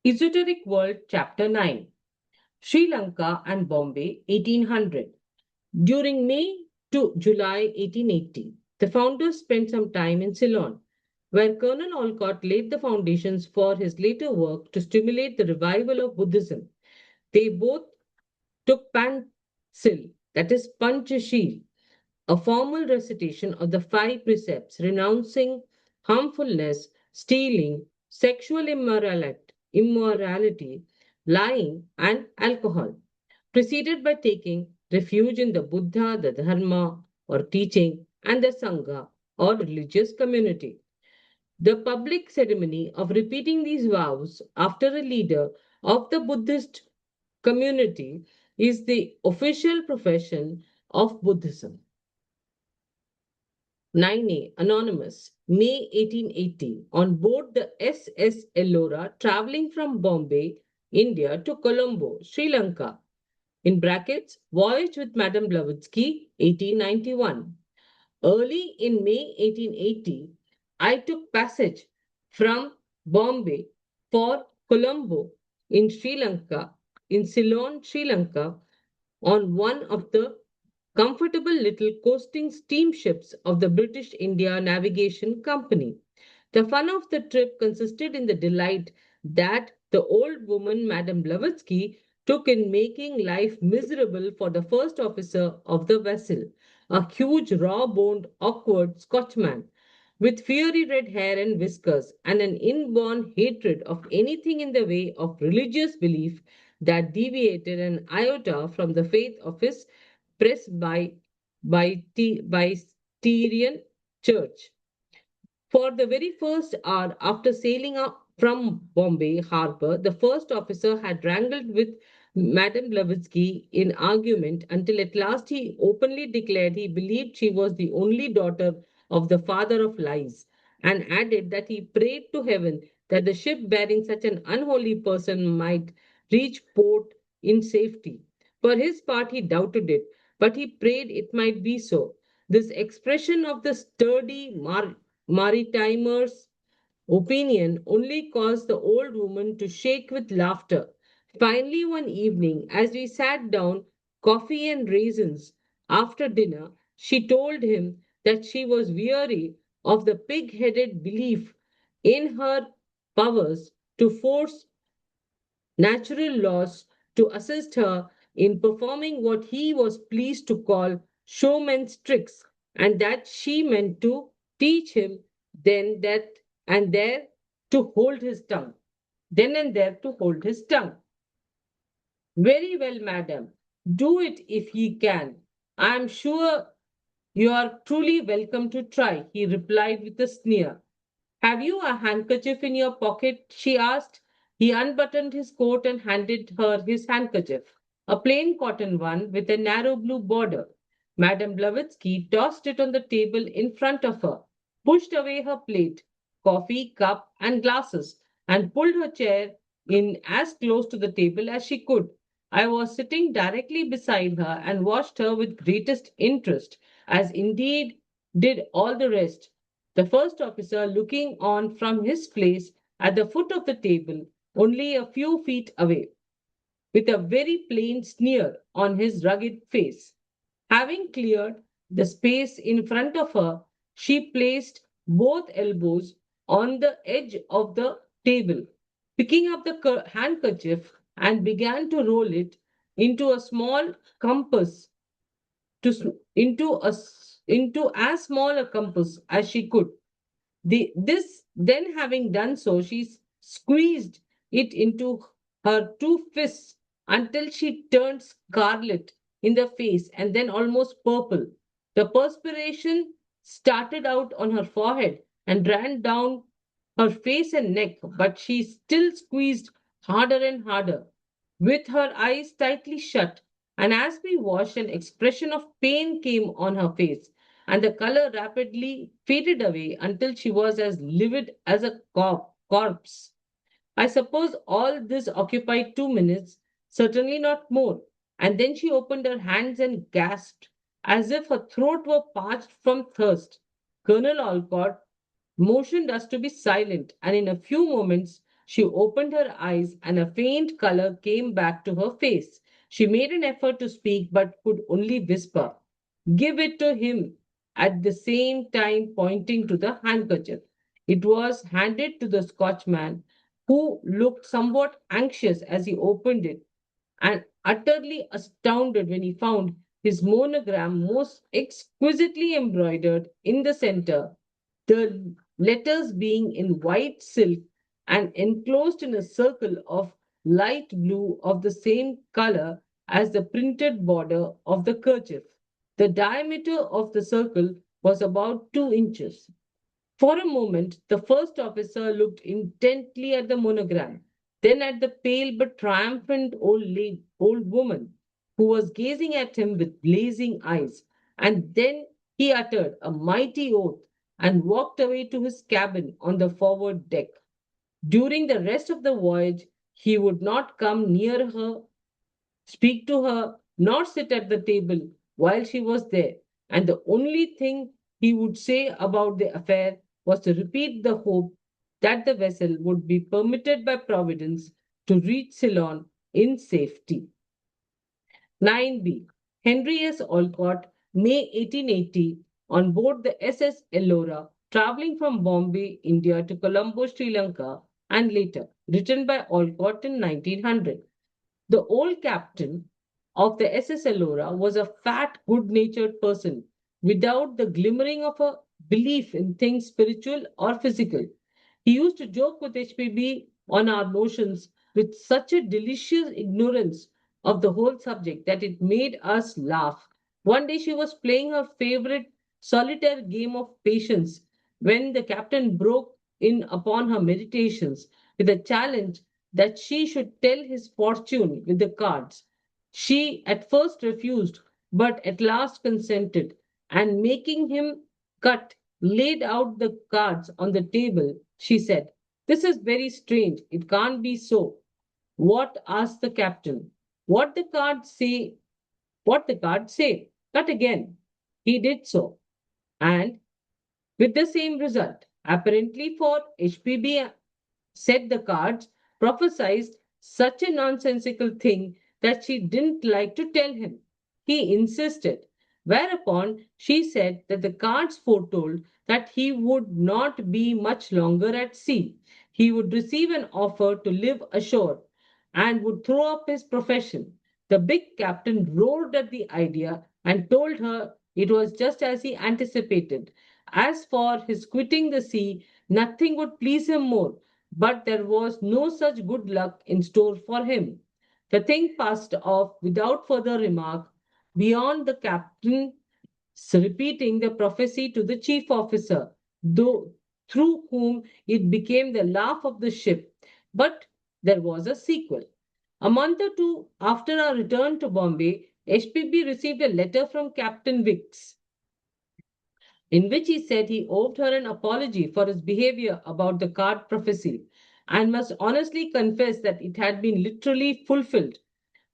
Esoteric World, Chapter 9, Sri Lanka and Bombay, 1800. During May to July 1880, the founders spent some time in Ceylon, where Colonel Olcott laid the foundations for his later work to stimulate the revival of Buddhism. They both took Pansil, that is Pancha Sila, a formal recitation of the five precepts renouncing harmfulness, stealing, sexual immorality, lying, and alcohol, preceded by taking refuge in the Buddha, the Dharma, or teaching, and the Sangha, or religious community. The public ceremony of repeating these vows after a leader of the Buddhist community is the official profession of Buddhism. 9A, Anonymous, May 1880, on board the SS Ellora traveling from Bombay, India to Colombo, Sri Lanka. In brackets, Voyage with Madame Blavatsky, 1891. Early in May 1880, I took passage from Bombay for Colombo in Sri Lanka, in Ceylon, Sri Lanka, on one of the comfortable little coasting steamships of the British India Navigation Company. The fun of the trip consisted in the delight that the old woman, Madame Blavatsky, took in making life miserable for the first officer of the vessel, a huge, raw-boned, awkward Scotchman with fiery red hair and whiskers, and an inborn hatred of anything in the way of religious belief that deviated an iota from the faith of his Presbyterian church. For the very first hour after sailing up from Bombay harbor, the first officer had wrangled with Madame Blavatsky in argument until at last he openly declared he believed she was the only daughter of the father of lies, and added that he prayed to heaven that the ship bearing such an unholy person might reach port in safety. For his part, he doubted it, but he prayed it might be so. This expression of the sturdy maritimer's opinion only caused the old woman to shake with laughter. Finally, one evening, as we sat down, coffee and raisins, after dinner, she told him that she was weary of the pig headed belief in her powers to force natural laws to assist her in performing what he was pleased to call showman's tricks, and that she meant to teach him then that and there to hold his tongue. Then and there to hold his tongue. Very well, madam. Do it if ye can. I am sure you are truly welcome to try, he replied with a sneer. Have you a handkerchief in your pocket? She asked. He unbuttoned his coat and handed her his handkerchief, a plain cotton one with a narrow blue border. Madame Blavatsky tossed it on the table in front of her, pushed away her plate, coffee, cup, and glasses, and pulled her chair in as close to the table as she could. I was sitting directly beside her and watched her with greatest interest, as indeed did all the rest. The first officer looking on from his place at the foot of the table, only a few feet away, with a very plain sneer on his rugged face. Having cleared the space in front of her, she placed both elbows on the edge of the table, picking up the handkerchief and began to roll it into a small compass into as small a compass as she could. This then having done so, she squeezed it into her two fists until she turned scarlet in the face and then almost purple. The perspiration started out on her forehead and ran down her face and neck, but she still squeezed harder and harder, with her eyes tightly shut. And as we watched, an expression of pain came on her face, and the color rapidly faded away until she was as livid as a corpse. I suppose all this occupied 2 minutes, certainly not more, and then she opened her hands and gasped as if her throat were parched from thirst. Colonel Olcott motioned us to be silent, and in a few moments She opened her eyes and a faint color came back to her face. She made an effort to speak but could only whisper, "Give it to him," at the same time pointing to the handkerchief. It was handed to the Scotchman, who looked somewhat anxious as he opened it and utterly astounded when he found his monogram most exquisitely embroidered in the center, the letters being in white silk and enclosed in a circle of light blue of the same color as the printed border of the kerchief. The diameter of the circle was about 2 inches. For a moment, the first officer looked intently at the monogram, then at the pale but triumphant old woman who was gazing at him with blazing eyes, and then he uttered a mighty oath and walked away to his cabin on the forward deck. During the rest of the voyage, he would not come near her, speak to her, nor sit at the table while she was there, and the only thing he would say about the affair was to repeat the hope that the vessel would be permitted by Providence to reach Ceylon in safety. 9b. Henry S. Olcott, May 1880, on board the SS Ellora, traveling from Bombay, India to Colombo, Sri Lanka, and later, written by Olcott in 1900. The old captain of the SS Ellora was a fat, good natured person without the glimmering of a belief in things spiritual or physical. He used to joke with HPB on our notions with such a delicious ignorance of the whole subject that it made us laugh. One day she was playing her favorite solitaire game of patience when the captain broke in upon her meditations with a challenge that she should tell his fortune with the cards. She at first refused, but at last consented, and making him cut, laid out the cards on the table. She said, "This is very strange. It can't be so." "What?" asked the captain. "What the cards say, what the cards say. Cut again." He did so, and with the same result. Apparently, for HPB said the cards prophesied such a nonsensical thing that she didn't like to tell him. He insisted, whereupon she said that the cards foretold that he would not be much longer at sea. He would receive an offer to live ashore and would throw up his profession. The big captain roared at the idea and told her it was just as he anticipated. As for his quitting the sea, nothing would please him more, but there was no such good luck in store for him. The thing passed off without further remark, beyond the captain repeating the prophecy to the chief officer, though through whom it became the laugh of the ship. But there was a sequel. A month or two after our return to Bombay, HPB received a letter from Captain Wicks in which he said he owed her an apology for his behavior about the card prophecy and must honestly confess that it had been literally fulfilled.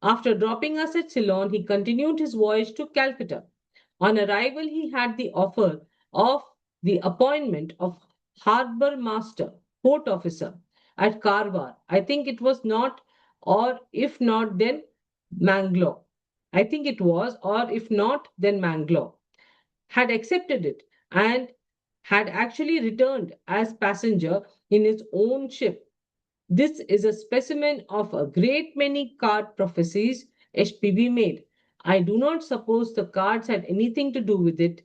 After dropping us at Ceylon, he continued his voyage to Calcutta. On arrival, he had the offer of the appointment of harbor master, port officer at Karwar. I think it was not, or if not, then Mangalore. I think it was, or if not, then Mangalore. Had accepted it and had actually returned as passenger in his own ship. This is a specimen of a great many card prophecies HPB made. I do not suppose the cards had anything to do with it,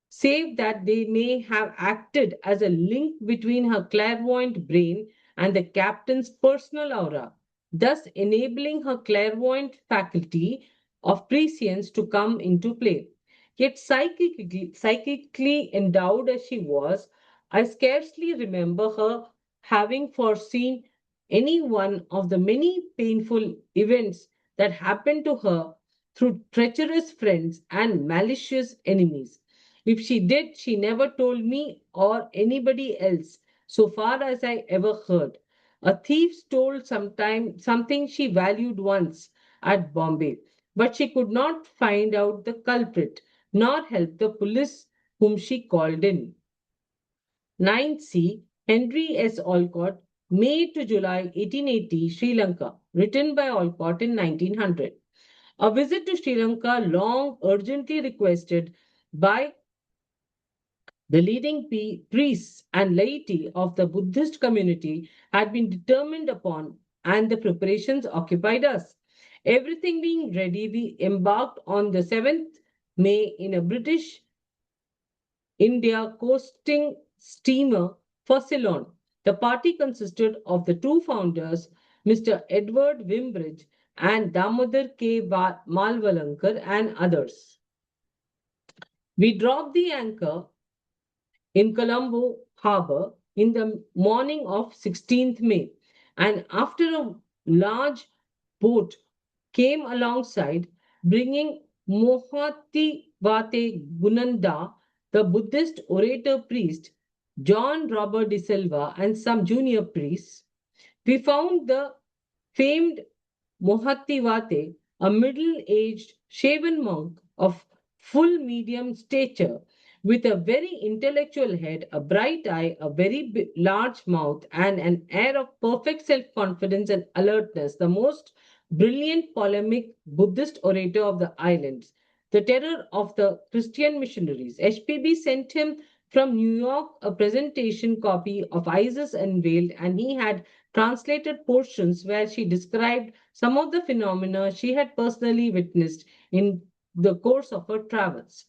save that they may have acted as a link between her clairvoyant brain and the captain's personal aura, thus enabling her clairvoyant faculty of prescience to come into play. Yet psychically endowed as she was, I scarcely remember her having foreseen any one of the many painful events that happened to her through treacherous friends and malicious enemies. If she did, she never told me or anybody else, so far as I ever heard. A thief stole something she valued once at Bombay, but she could not find out the culprit, nor help the police whom she called in. 9c. Henry S. Olcott, May to July 1880, Sri Lanka, written by Olcott in 1900. A visit to Sri Lanka, long urgently requested by the leading priests and laity of the Buddhist community, had been determined upon, and the preparations occupied us. Everything being ready, we embarked on the 7th May in a British India coasting steamer for Ceylon. The party consisted of the two founders, Mr. Edward Wimbridge and Damodar K. Malvalankar, and others. We dropped the anchor in Colombo Harbour in the morning of 16th May, and after a large boat came alongside, bringing Mohati Vate Gunanda, the Buddhist orator priest, John Robert de Silva, and some junior priests, we found the famed Mohattivate, a middle aged shaven monk of full medium stature, with a very intellectual head, a bright eye, a very large mouth, and an air of perfect self confidence and alertness, the most brilliant polemic Buddhist orator of the islands, the terror of the Christian missionaries. HPB sent him from New York a presentation copy of Isis Unveiled, and he had translated portions where she described some of the phenomena she had personally witnessed in the course of her travels.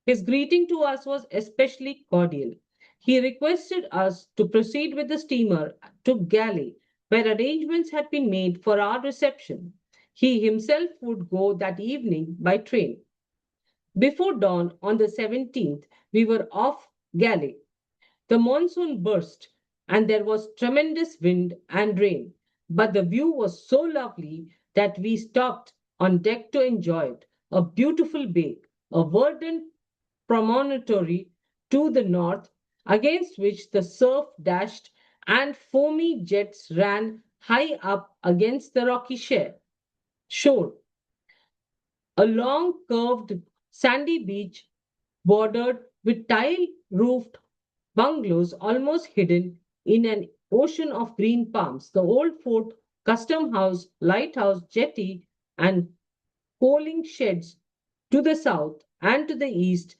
His greeting to us was especially cordial. He requested us to proceed with the steamer to Galley, where arrangements had been made for our reception. He himself would go that evening by train. Before dawn on the 17th, we were off Galley. The monsoon burst, and there was tremendous wind and rain, but the view was so lovely that we stopped on deck to enjoy it. A beautiful bay, a verdant promontory to the north, against which the surf dashed and foamy jets ran high up against the rocky shore. A long curved sandy beach bordered with tile roofed bungalows almost hidden in an ocean of green palms. The old fort, custom house, lighthouse, jetty, and coaling sheds to the south and to the east,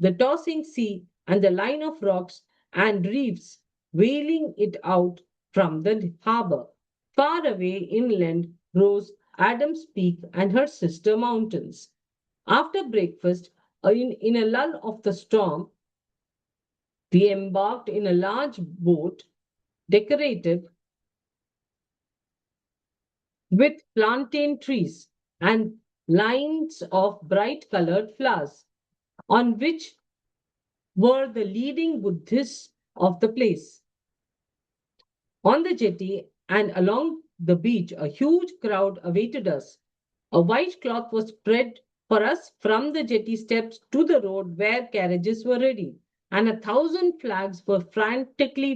the tossing sea and the line of rocks and reefs wailing it out from the harbor. Far away inland rose Adams Peak and her sister mountains. After breakfast, in a lull of the storm, we embarked in a large boat decorated with plantain trees and lines of bright colored flowers, on which were the leading Buddhists of the place. On the jetty and along the beach, a huge crowd awaited us. A white cloth was spread for us from the jetty steps to the road where carriages were ready, and 1,000 flags were frantically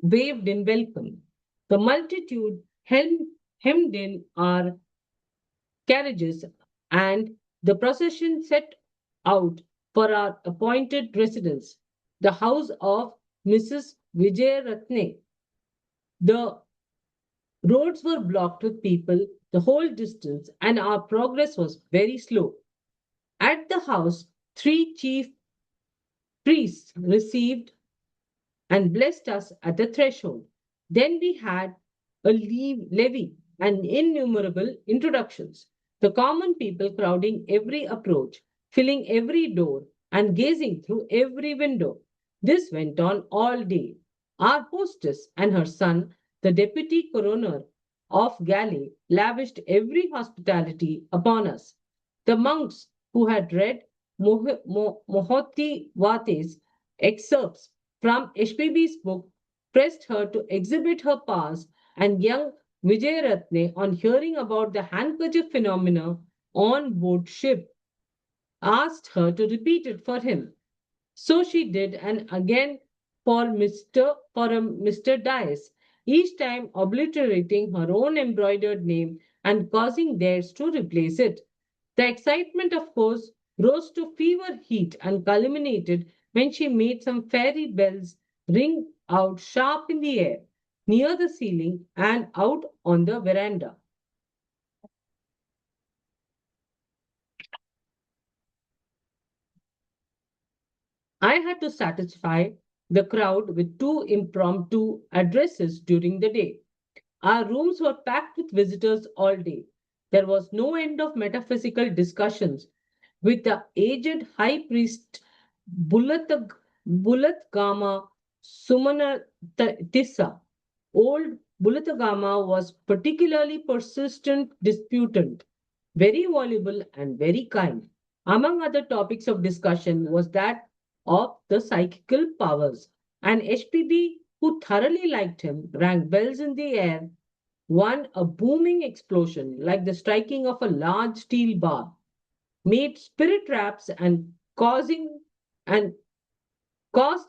waved in welcome. The multitude hemmed in our carriages, and the procession set out for our appointed residence, the house of Mrs. Vijayaratne. The roads were blocked with people the whole distance, and our progress was very slow. At the house, three chief priests received and blessed us at the threshold. Then we had a levee and innumerable introductions. The common people crowding every approach, filling every door, and gazing through every window. This went on all day. Our hostess and her son, the deputy coroner of Galley, lavished every hospitality upon us. The monks who had read Mohoti Vate's excerpts from HPB's book pressed her to exhibit her powers, and young Vijayaratne, on hearing about the handkerchief phenomena on board ship, asked her to repeat it for him. So she did, and again Mr. Dice, each time obliterating her own embroidered name and causing theirs to replace it. The excitement, of course, rose to fever heat and culminated when she made some fairy bells ring out sharp in the air. near the ceiling and out on the veranda. I had to satisfy the crowd with two impromptu addresses during the day. Our rooms were packed with visitors all day. There was no end of metaphysical discussions with the aged high priest Bulatgama Sumanatissa. Old Bulatagama was particularly persistent disputant, very voluble and very kind. Among other topics of discussion was that of the psychical powers. And HPB, who thoroughly liked him, rang bells in the air, one a booming explosion like the striking of a large steel bar, made spirit traps and caused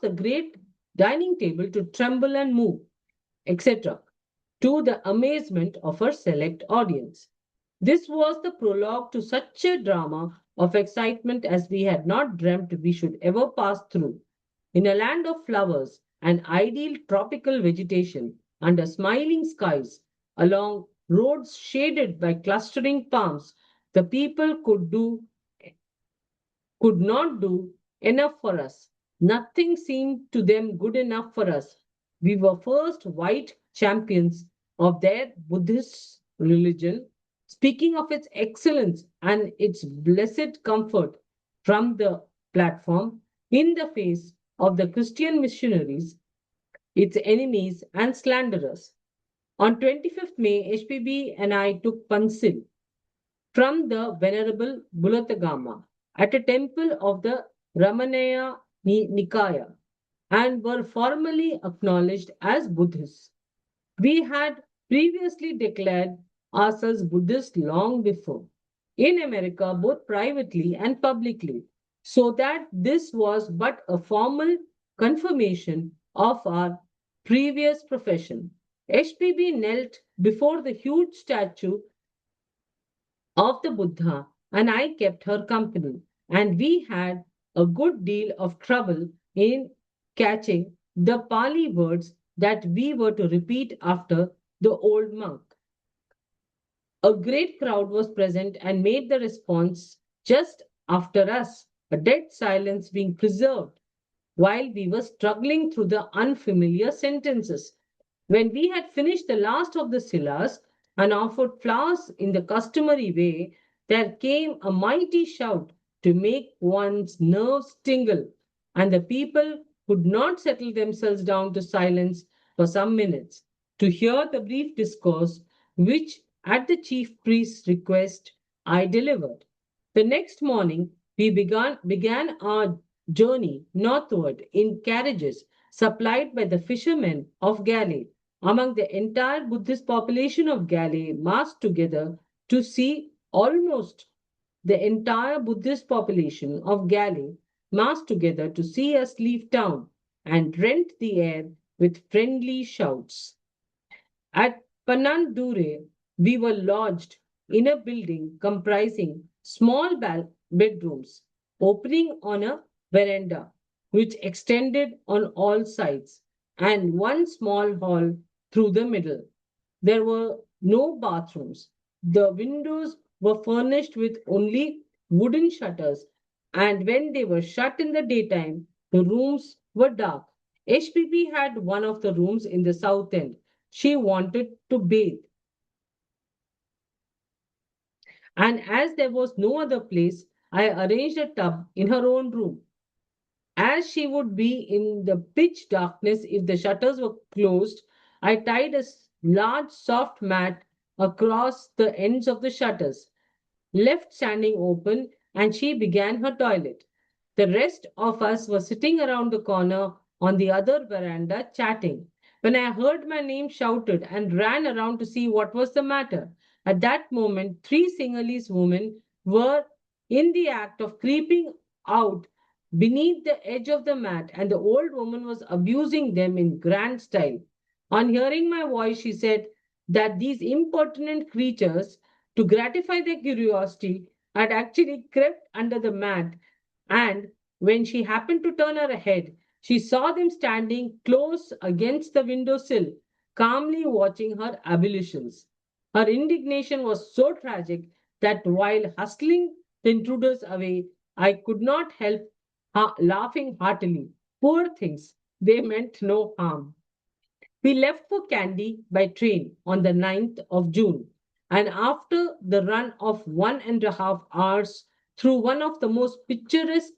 the great dining table to tremble and move, etc., to the amazement of her select audience. This was the prologue to such a drama of excitement as we had not dreamt we should ever pass through. In a land of flowers and ideal tropical vegetation, under smiling skies, along roads shaded by clustering palms, the people could not do enough for us. Nothing seemed to them good enough for us. We were first white champions of their Buddhist religion, speaking of its excellence and its blessed comfort from the platform in the face of the Christian missionaries, its enemies and slanderers. On 25th May, HPB and I took Pansil from the Venerable Bulatagama at a temple of the Ramanaya Nikaya and were formally acknowledged as Buddhists. We had previously declared ourselves Buddhists long before, in America, both privately and publicly, so that this was but a formal confirmation of our previous profession. HPB knelt before the huge statue of the Buddha, and I kept her company. And we had a good deal of trouble in catching the Pali words that we were to repeat after the old monk. A great crowd was present and made the response just after us, a dead silence being preserved while we were struggling through the unfamiliar sentences. When we had finished the last of the silas and offered flowers in the customary way, there came a mighty shout to make one's nerves tingle, and the people could not settle themselves down to silence for some minutes to hear the brief discourse which, at the chief priest's request, I delivered. The next morning, we began our journey northward in carriages supplied by the fishermen of Galley. Among the entire Buddhist population of Galley massed together to see almost the entire Buddhist population of Galley massed together to see us leave town and rent the air with friendly shouts. At Panandure, we were lodged in a building comprising small bedrooms opening on a veranda which extended on all sides and one small hall through the middle. There were no bathrooms. The windows were furnished with only wooden shutters, and when they were shut in the daytime, the rooms were dark. HPP had one of the rooms in the south end. She wanted to bathe, and as there was no other place, I arranged a tub in her own room. As she would be in the pitch darkness if the shutters were closed, I tied a large soft mat across the ends of the shutters, left standing open, and she began her toilet. The rest of us were sitting around the corner on the other veranda chatting. When I heard my name shouted and ran around to see what was the matter. At that moment, three Sinhalese women were in the act of creeping out beneath the edge of the mat, and the old woman was abusing them in grand style. On hearing my voice, she said that these impertinent creatures, to gratify their curiosity, had actually crept under the mat, and when she happened to turn her head, she saw them standing close against the window sill. calmly watching her ablutions. Her indignation was so tragic that while hustling the intruders away, I could not help laughing heartily. Poor things, they meant no harm. We left for Kandy by train on the 9th of June, and after the run of 1.5 hours through one of the most picturesque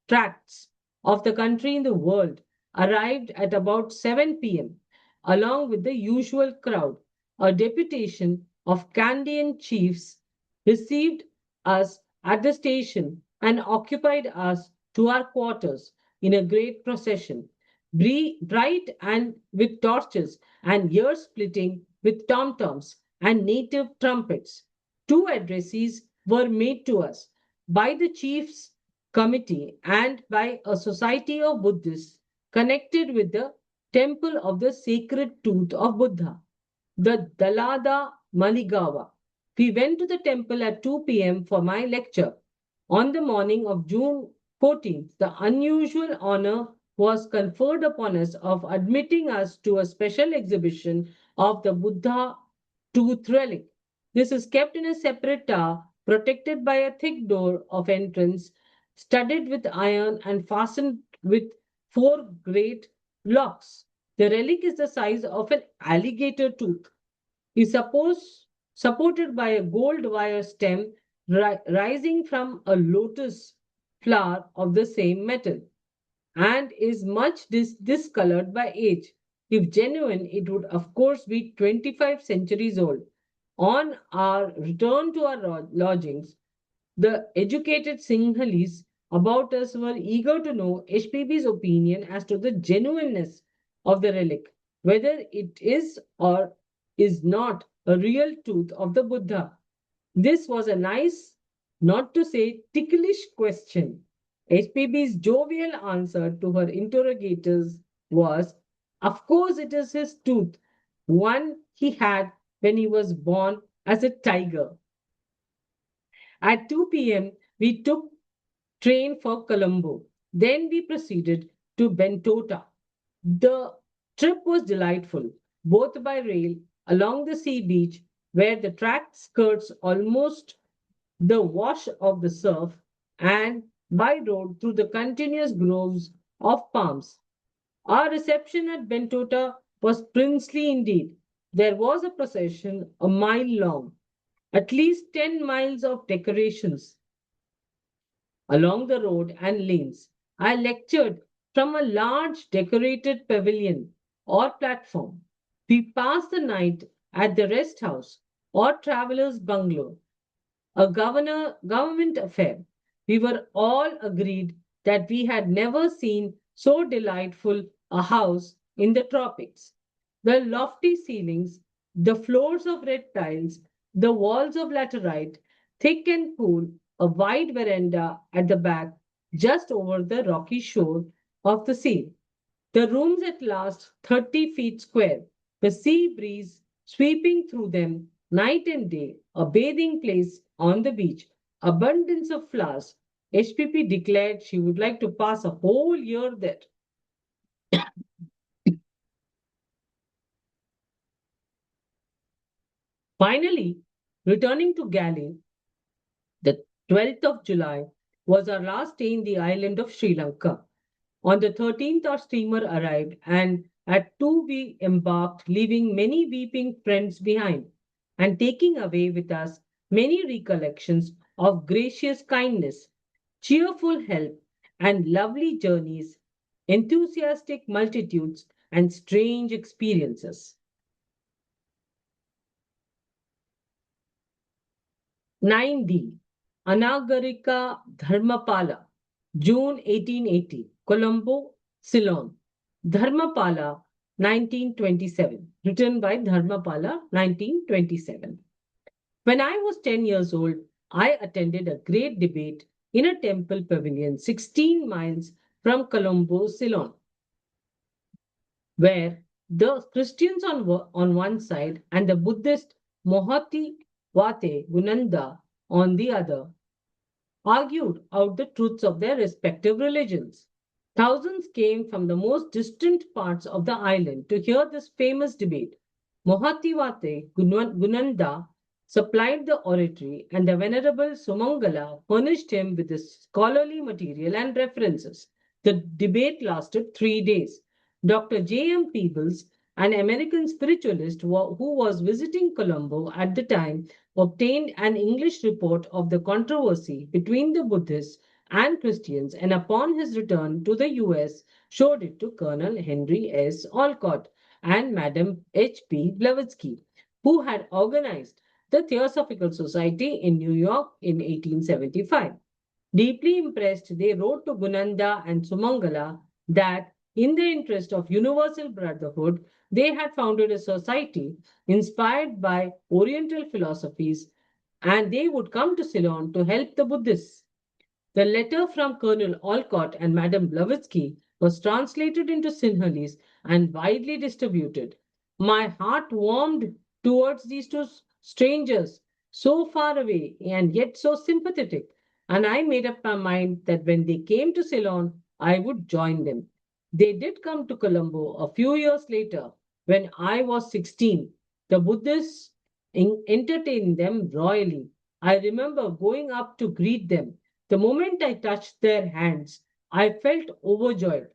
tracts of the country in the world, arrived at about 7 p.m. along with the usual crowd. A deputation of Kandyan chiefs received us at the station and occupied us to our quarters in a great procession bright and with torches, and ear splitting with tom toms and native trumpets. Two addresses were made to us by the chief's committee and by a society of Buddhists connected with the temple of the sacred tooth of Buddha, the Dalada Maligawa. We went to the temple at 2 p.m. for my lecture. On the morning of June 14th, the unusual honor was conferred upon us of admitting us to a special exhibition of the Buddha tooth relic. This is kept in a separate tower, protected by a thick door of entrance, studded with iron and fastened with four great locks. The relic is the size of an alligator tooth. Is supported by a gold wire stem rising from a lotus flower of the same metal, and is much discolored by age. If genuine, it would of course be 25 centuries old. On our return to our lodgings, the educated Sinhalese about us were eager to know HPB's opinion as to the genuineness of the relic, whether it is or is not a real tooth of the Buddha. This was a nice, not to say ticklish question. HPB's jovial answer to her interrogators was, of course, it is his tooth, one he had when he was born as a tiger. At 2 p.m., we took train for Colombo. Then we proceeded to Bentota. The trip was delightful, both by rail along the sea beach, where the track skirts almost the wash of the surf, and by road through the continuous groves of palms. Our reception at Bentota was princely indeed. There was a procession a mile long, at least 10 miles of decorations along the road and lanes. I lectured from a large decorated pavilion or platform. We passed the night at the rest house or traveler's bungalow, a government affair. We were all agreed that we had never seen so delightful a house in the tropics. The lofty ceilings, the floors of red tiles, the walls of laterite, thick and cool, a wide veranda at the back, just over the rocky shore of the sea. The rooms at last 30 feet square, the sea breeze sweeping through them night and day, a bathing place on the beach, abundance of flowers. HPP declared she would like to pass a whole year there. Finally, returning to Galley, the 12th of July was our last day in the island of Sri Lanka. On the 13th, our steamer arrived, and at 2 we embarked, leaving many weeping friends behind, and taking away with us many recollections of gracious kindness, cheerful help, and lovely journeys, enthusiastic multitudes, and strange experiences. 9D. Anagarika Dharmapala, June 1880, Colombo, Ceylon. Dharmapala, 1927. Written by Dharmapala, 1927. When I was 10 years old, I attended a great debate in a temple pavilion 16 miles from Colombo, Ceylon, where the Christians on one side and the Buddhist Mohati Wate Gunanda on the other argued out the truths of their respective religions. Thousands came from the most distant parts of the island to hear this famous debate. Mohatiwate Gunanda supplied the oratory, and the Venerable Sumangala furnished him with the scholarly material and references. The debate lasted 3 days. Dr. J. M. Peebles, an American spiritualist who was visiting Colombo at the time, obtained an English report of the controversy between the Buddhists and Christians, and upon his return to the US, showed it to Colonel Henry S. Olcott and Madam H. P. Blavatsky, who had organized the Theosophical Society in New York in 1875. Deeply impressed, they wrote to Gunanda and Sumangala that, in the interest of universal brotherhood, they had founded a society inspired by Oriental philosophies, and they would come to Ceylon to help the Buddhists. The letter from Colonel Olcott and Madame Blavatsky was translated into Sinhalese and widely distributed. My heart warmed towards these two strangers, so far away and yet so sympathetic, and I made up my mind that when they came to Ceylon, I would join them. They did come to Colombo a few years later when I was 16. The Buddhists entertained them royally. I remember going up to greet them. The moment I touched their hands, I felt overjoyed.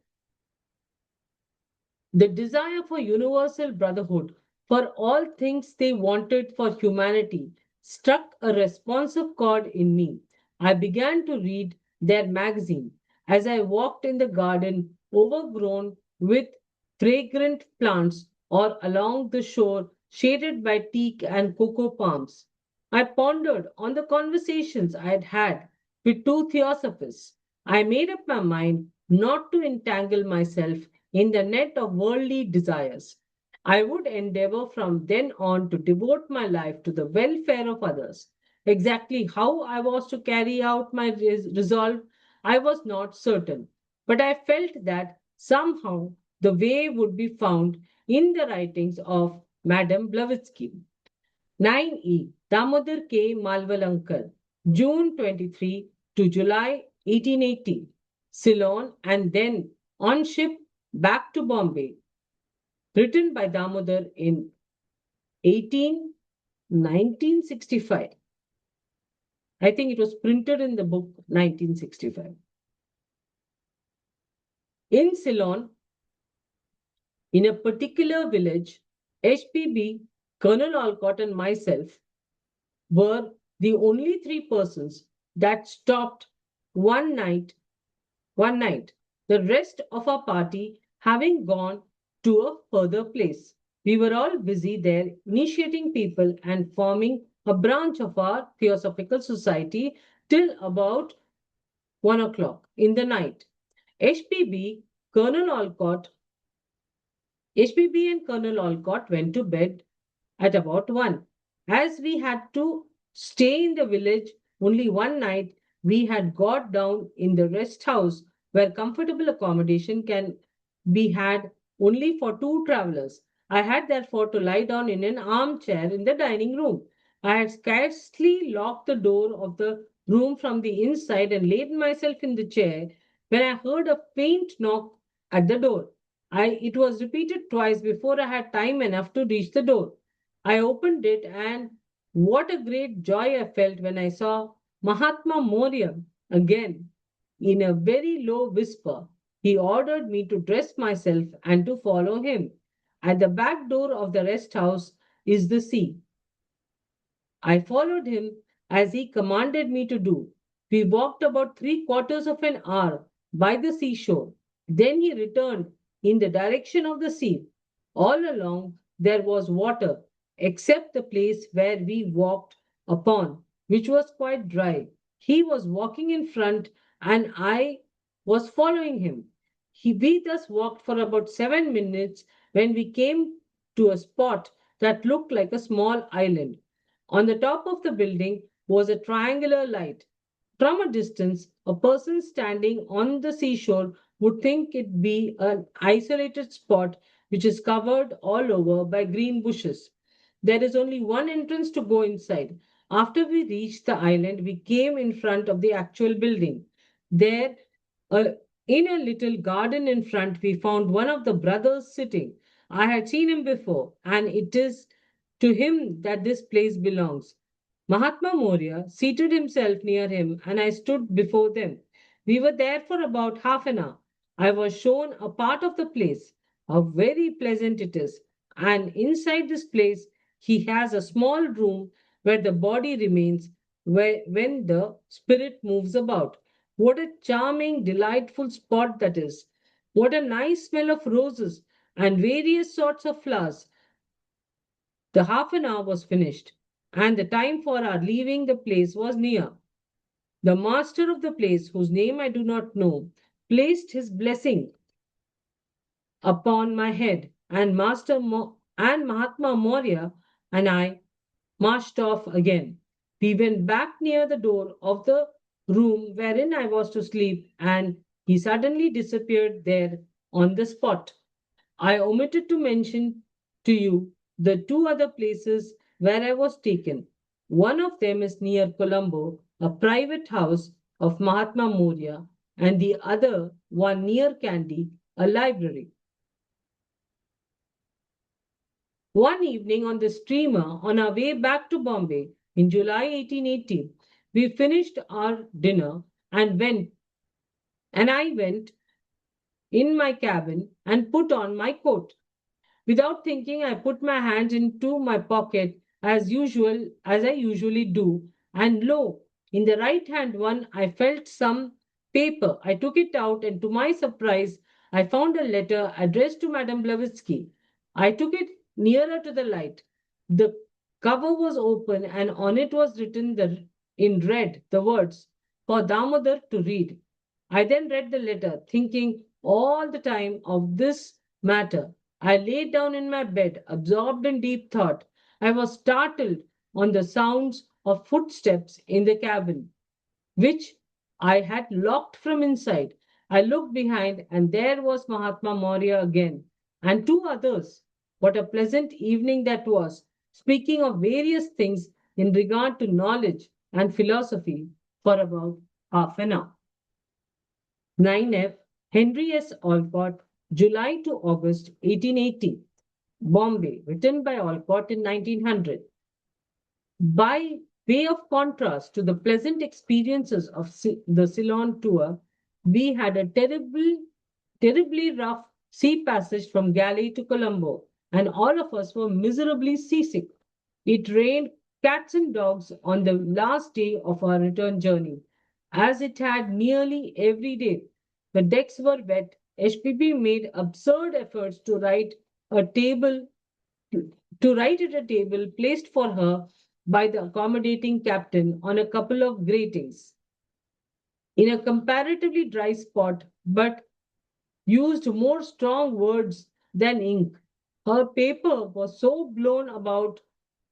The desire for universal brotherhood, for all things they wanted for humanity, struck a responsive chord in me. I began to read their magazine as I walked in the garden overgrown with fragrant plants or along the shore shaded by teak and cocoa palms. I pondered on the conversations I had had with two theosophists. I made up my mind not to entangle myself in the net of worldly desires. I would endeavor from then on to devote my life to the welfare of others. Exactly how I was to carry out my resolve, I was not certain, but I felt that somehow the way would be found in the writings of Madame Blavatsky. 9E. Damodar K. Malvalankar, June 23 to July 1880, Ceylon, and then on ship back to Bombay, written by Damodar in 1965. I think it was printed in the book 1965. In Ceylon, in a particular village, HPB, Colonel Olcott, and myself were the only three persons that stopped one night one night, the rest of our party having gone to a further place. We were all busy there initiating people and forming a branch of our Theosophical Society till about 1 o'clock in the night. HPB, Colonel Olcott, HPB and Colonel Olcott went to bed at about 1. As we had to stay in the village only one night, we had got down in the rest house where comfortable accommodation can be had only for two travelers. I had therefore to lie down in an armchair in the dining room. I had scarcely locked the door of the room from the inside and laid myself in the chair when I heard a faint knock at the door. It was repeated twice before I had time enough to reach the door. I opened it, and what a great joy I felt when I saw Mahatma Maurya again. In a very low whisper, he ordered me to dress myself and to follow him. At the back door of the rest house is the sea. I followed him as he commanded me to do. We walked about 3/4 of an hour by the seashore. Then he returned in the direction of the sea. All along there was water, except the place where we walked upon, which was quite dry. He was walking in front, and I was following him. We thus walked for about 7 minutes when we came to a spot that looked like a small island. On the top of the building was a triangular light. From a distance, a person standing on the seashore would think it be an isolated spot which is covered all over by green bushes. There is only one entrance to go inside. After we reached the island, we came in front of the actual building. There, a In a little garden in front, we found one of the brothers sitting. I had seen him before, and it is to him that this place belongs. Mahatma Maurya seated himself near him, and I stood before them. We were there for about half an hour. I was shown a part of the place. How very pleasant it is. And inside this place, he has a small room where the body remains when the spirit moves about. What a charming, delightful spot that is. What a nice smell of roses and various sorts of flowers. The half an hour was finished, and the time for our leaving the place was near. The master of the place, whose name I do not know, placed his blessing upon my head, and and Mahatma Maurya and I marched off again. We went back near the door of the room wherein I was to sleep, and he suddenly disappeared there on the spot. I omitted to mention to you the two other places where I was taken. One of them is near Colombo, a private house of Mahatma Maurya, and the other one near Kandy, a library. One evening on the steamer on our way back to Bombay in July 1880, we finished our dinner and I went in my cabin and put on my coat. Without thinking, I put my hands into my pocket as I usually do, and lo, in the right hand one I felt some paper. I took it out, and to my surprise, I found a letter addressed to Madame Blavatsky. I took it nearer to the light. The cover was open, and on it was written in red the words for Damodar to read. I then read the letter, thinking all the time of this matter. I lay down in my bed, absorbed in deep thought. I was startled on the sounds of footsteps in the cabin, which I had locked from inside. I looked behind, and there was Mahatma Maurya again, and two others. What a pleasant evening that was, speaking of various things in regard to knowledge and philosophy for about half an hour. 9F Henry S. Olcott, July to August 1880. Bombay, written by Olcott in 1900. By way of contrast to the pleasant experiences of the Ceylon tour, we had a terribly rough sea passage from Galley to Colombo, and all of us were miserably seasick. It rained cats and dogs on the last day of our return journey, as it had nearly every day. The decks were wet. HPP made absurd efforts to write at a table placed for her by the accommodating captain on a couple of gratings in a comparatively dry spot, but used more strong words than ink. Her paper was so blown about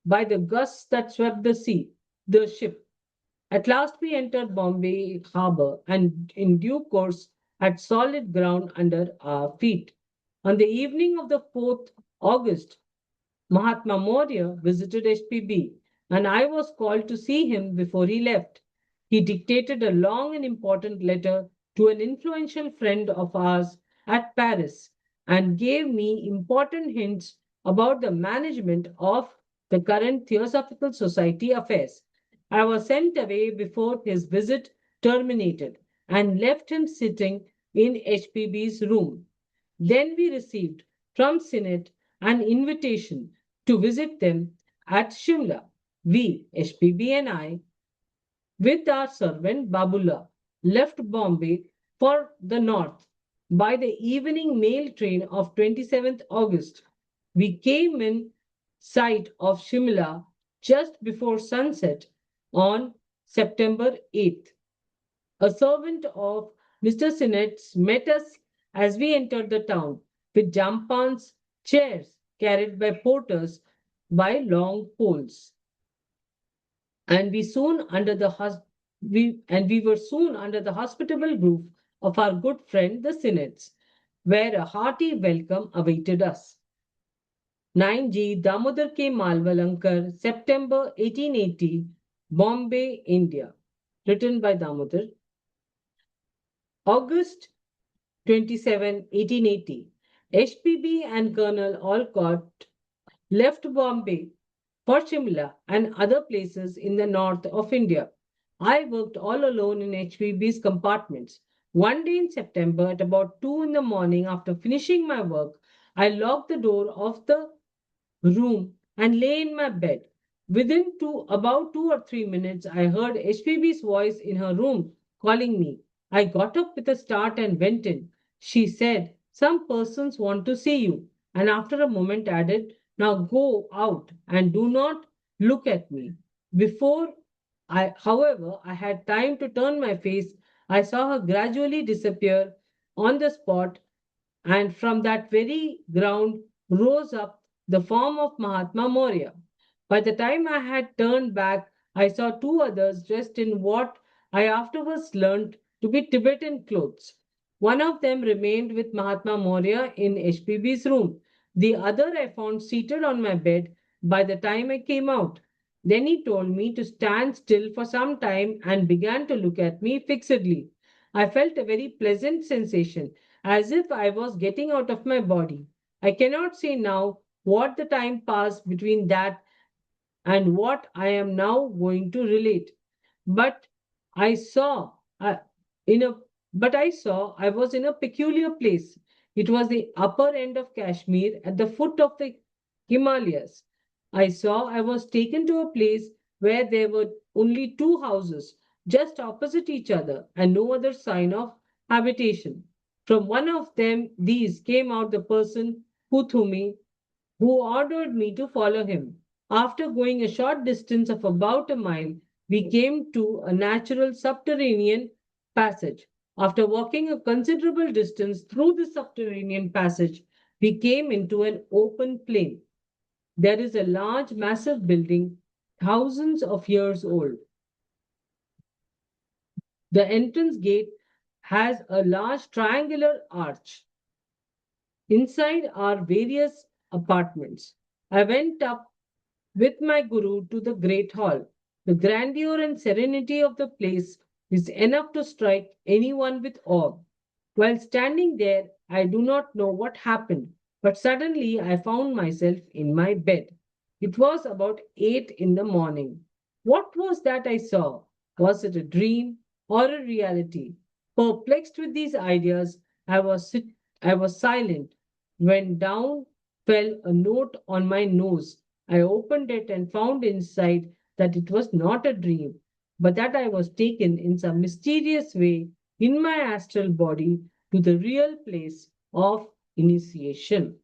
by the gusts that swept the ship. At last we entered Bombay harbor and in due course had solid ground under our feet. On the evening of the 4th August, Mahatma Maurya visited HPB, and I was called to see him before he left. He dictated a long and important letter to an influential friend of ours at Paris and gave me important hints about the management of the current Theosophical Society affairs. I was sent away before his visit terminated and left him sitting in HPB's room. Then we received from Senate an invitation to visit them at Shimla. We, HPB and I, with our servant Babullah, left Bombay for the north by the evening mail train of 27th August. We came in sight of Shimla just before sunset on September 8th. A servant of Mr. Sinnett's met us as we entered the town with jampans, chairs carried by porters by long poles, and we were soon under the hospitable roof of our good friend the Sinnetts, where a hearty welcome awaited us. 9G Damodar K. Malvalankar, September 1880, Bombay, India. Written by Damodar. August 27, 1880. HPB and Colonel Olcott left Bombay for Shimla and other places in the north of India. I worked all alone in HPB's compartments. One day in September at about 2 in the morning, after finishing my work, I locked the door of the room and lay in my bed. Within about 2 or 3 minutes, I heard HPB's voice in her room calling me. I got up with a start and went in. She said, "Some persons want to see you," and after a moment added, "Now go out and do not look at me." However, I had time to turn my face, I saw her gradually disappear on the spot, and from that very ground rose up the form of Mahatma Maurya. By the time I had turned back, I saw two others dressed in what I afterwards learned to be Tibetan clothes. One of them remained with Mahatma Maurya in HPB's room. The other I found seated on my bed by the time I came out. Then he told me to stand still for some time and began to look at me fixedly. I felt a very pleasant sensation, as if I was getting out of my body. I cannot say now what the time passed between that and what I am now going to relate. But I saw in a I saw I was in a peculiar place. It was the upper end of Kashmir at the foot of the Himalayas. I saw I was taken to a place where there were only two houses just opposite each other and no other sign of habitation. From one of these came out the person who ordered me to follow him. After going a short distance of about a mile, we came to a natural subterranean passage. After walking a considerable distance through the subterranean passage, we came into an open plain. There is a large, massive building, thousands of years old. The entrance gate has a large triangular arch. Inside are various apartments. I went up with my guru to the great hall. The grandeur and serenity of the place is enough to strike anyone with awe. While standing there, I do not know what happened, but suddenly I found myself in my bed. It was about 8 in the morning. What was that I saw? Was it a dream or a reality? Perplexed with these ideas, I was silent when down fell a note on my nose. I opened it and found inside that it was not a dream, but that I was taken in some mysterious way in my astral body to the real place of initiation.